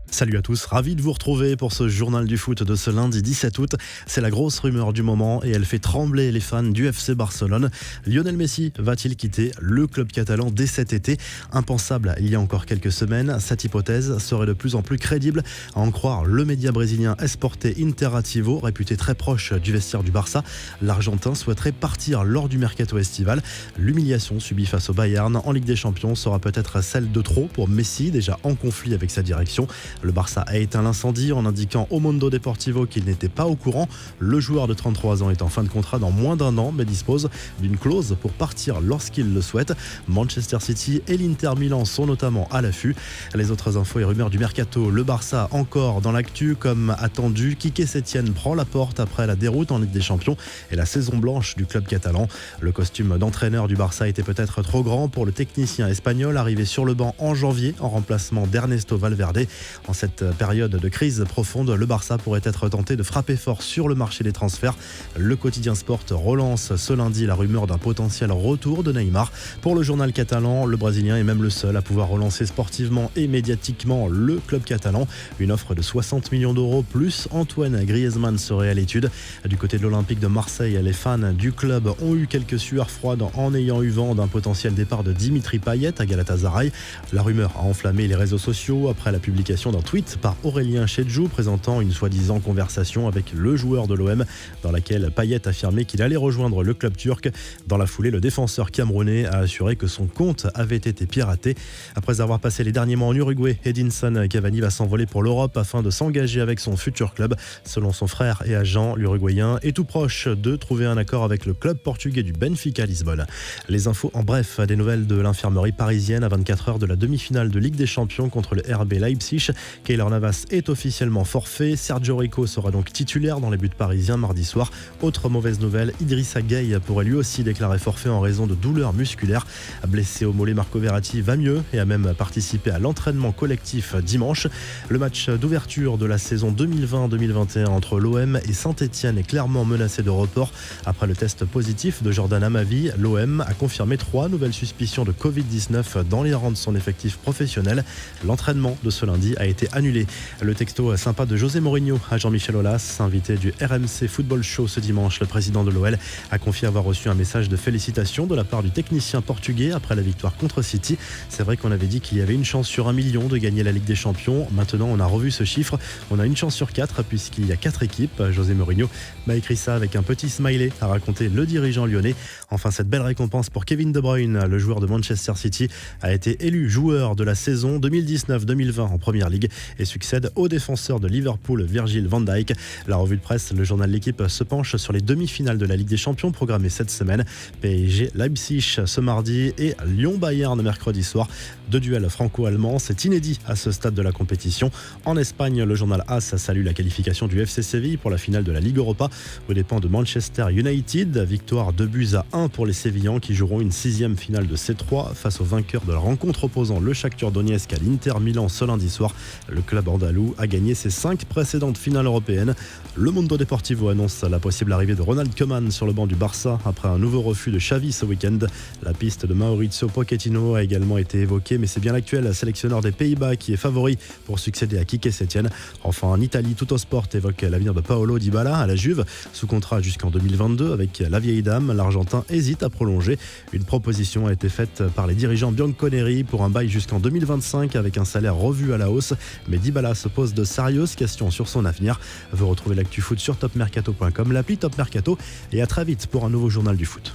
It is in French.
Salut à tous, ravi de vous retrouver pour ce journal du foot de ce lundi 17 août. C'est la grosse rumeur du moment et elle fait trembler les fans du FC Barcelone. Lionel Messi va-t-il quitter le club catalan dès cet été ? Impensable il y a encore quelques semaines, cette hypothèse serait de plus en plus crédible à en croire le média brésilien Esporte Interativo, réputé très proche du vestiaire du Barça. L'Argentin souhaiterait partir lors du mercato estival. L'humiliation subie face au Bayern en Ligue des Champions sera peut-être celle de trop pour Messi, déjà en conflit avec sa direction. Le Barça a éteint l'incendie en indiquant au Mundo Deportivo qu'il n'était pas au courant. Le joueur de 33 ans est en fin de contrat dans moins d'un an, mais dispose d'une clause pour partir lorsqu'il le souhaite. Manchester City et l'Inter Milan sont notamment à l'affût. Les autres infos et rumeurs du mercato, le Barça encore dans l'actu comme attendu. Quique Setien prend la porte après la déroute en Ligue des Champions et la saison blanche du club catalan. Le costume d'entraîneur du Barça était peut-être trop grand pour le technicien espagnol arrivé sur le banc en janvier en remplacement d'Ernesto Valverde. En cette période de crise profonde, le Barça pourrait être tenté de frapper fort sur le marché des transferts. Le quotidien Sport relance ce lundi la rumeur d'un potentiel retour de Neymar. Pour le journal catalan, le Brésilien est même le seul à pouvoir relancer sportivement et médiatiquement le club catalan. Une offre de 60 millions d'euros plus Antoine Griezmann serait à l'étude. Du côté de l'Olympique de Marseille, les fans du club ont eu quelques sueurs froides en ayant eu vent d'un potentiel départ de Dimitri Payet à Galatasaray. La rumeur a enflammé les réseaux sociaux après la publication d'un tweet par Aurélien Chedjou présentant une soi-disant conversation avec le joueur de l'OM dans laquelle Payet affirmait qu'il allait rejoindre le club turc. Dans la foulée, le défenseur camerounais a assuré que son compte avait été piraté. Après avoir passé les derniers mois en Uruguay, Edinson Cavani va s'envoler pour l'Europe afin de s'engager avec son futur club. Selon son frère et agent, l'Uruguayen est tout proche de trouver un accord avec le club portugais du Benfica Lisbonne. Les infos en bref, des nouvelles de l'infirmerie parisienne à 24 heures de la demi-finale de Ligue des Champions contre le RB Leipzig. Keylor Navas est officiellement forfait. Sergio Rico sera donc titulaire dans les buts parisiens mardi soir. Autre mauvaise nouvelle, Idrissa Gueye pourrait lui aussi déclarer forfait en raison de douleurs musculaires. Blessé au mollet, Marco Verratti va mieux et a même participé à l'entraînement collectif dimanche. Le match d'ouverture de la saison 2020-2021 entre l'OM et Saint-Etienne est clairement menacé de report. Après le test positif de Jordan Amavi, l'OM a confirmé 3 nouvelles suspicions de Covid-19 dans les rangs de son effectif professionnel. L'entraînement de ce lundi a été annulé. Le texto sympa de José Mourinho à Jean-Michel Aulas, invité du RMC Football Show ce dimanche. Le président de l'OL a confié avoir reçu un message de félicitations de la part du technicien portugais après la victoire contre City. C'est vrai qu'on avait dit qu'il y avait une chance sur 1 million de gagner la Ligue des Champions. Maintenant, on a revu ce chiffre. On a une chance sur 4 puisqu'il y a 4 équipes. José Mourinho m'a écrit ça avec un petit smiley, a raconté le dirigeant lyonnais. Enfin, cette belle récompense pour Kevin De Bruyne, le joueur de Manchester City, a été élu joueur de la saison 2019-2020 en Première Ligue et succède au défenseur de Liverpool, Virgil van Dijk. La revue de presse, le journal L'Équipe se penche sur les demi-finales de la Ligue des Champions programmées cette semaine. PSG Leipzig ce mardi et Lyon-Bayern mercredi soir. 2 duels franco-allemands, c'est inédit à ce stade de la compétition. En Espagne, le journal AS salue la qualification du FC Séville pour la finale de la Ligue Europa aux dépens de Manchester United. Victoire 2-1 pour les Sévillans qui joueront une 6e finale de C3 face au vainqueur de la rencontre opposant le Shakhtar Donetsk à l'Inter Milan ce lundi soir. Le club andalou a gagné ses 5 précédentes finales européennes. Le Mundo Deportivo annonce la possible arrivée de Ronald Koeman sur le banc du Barça après un nouveau refus de Xavi ce week-end. La piste de Mauricio Pochettino a également été évoquée, mais c'est bien l'actuel sélectionneur des Pays-Bas qui est favori pour succéder à Quique Setien. Enfin, en Italie, Tuttosport évoque l'avenir de Paolo Dybala à la Juve, sous contrat jusqu'en 2022 avec la vieille dame. L'Argentin hésite à prolonger. Une proposition a été faite par les dirigeants bianconeri pour un bail jusqu'en 2025 avec un salaire revu à la hausse. Mais Dybala se pose de sérieuses questions sur son avenir. Vous retrouvez l'actu foot sur topmercato.com, l'appli Top Mercato, et à très vite pour un nouveau journal du foot.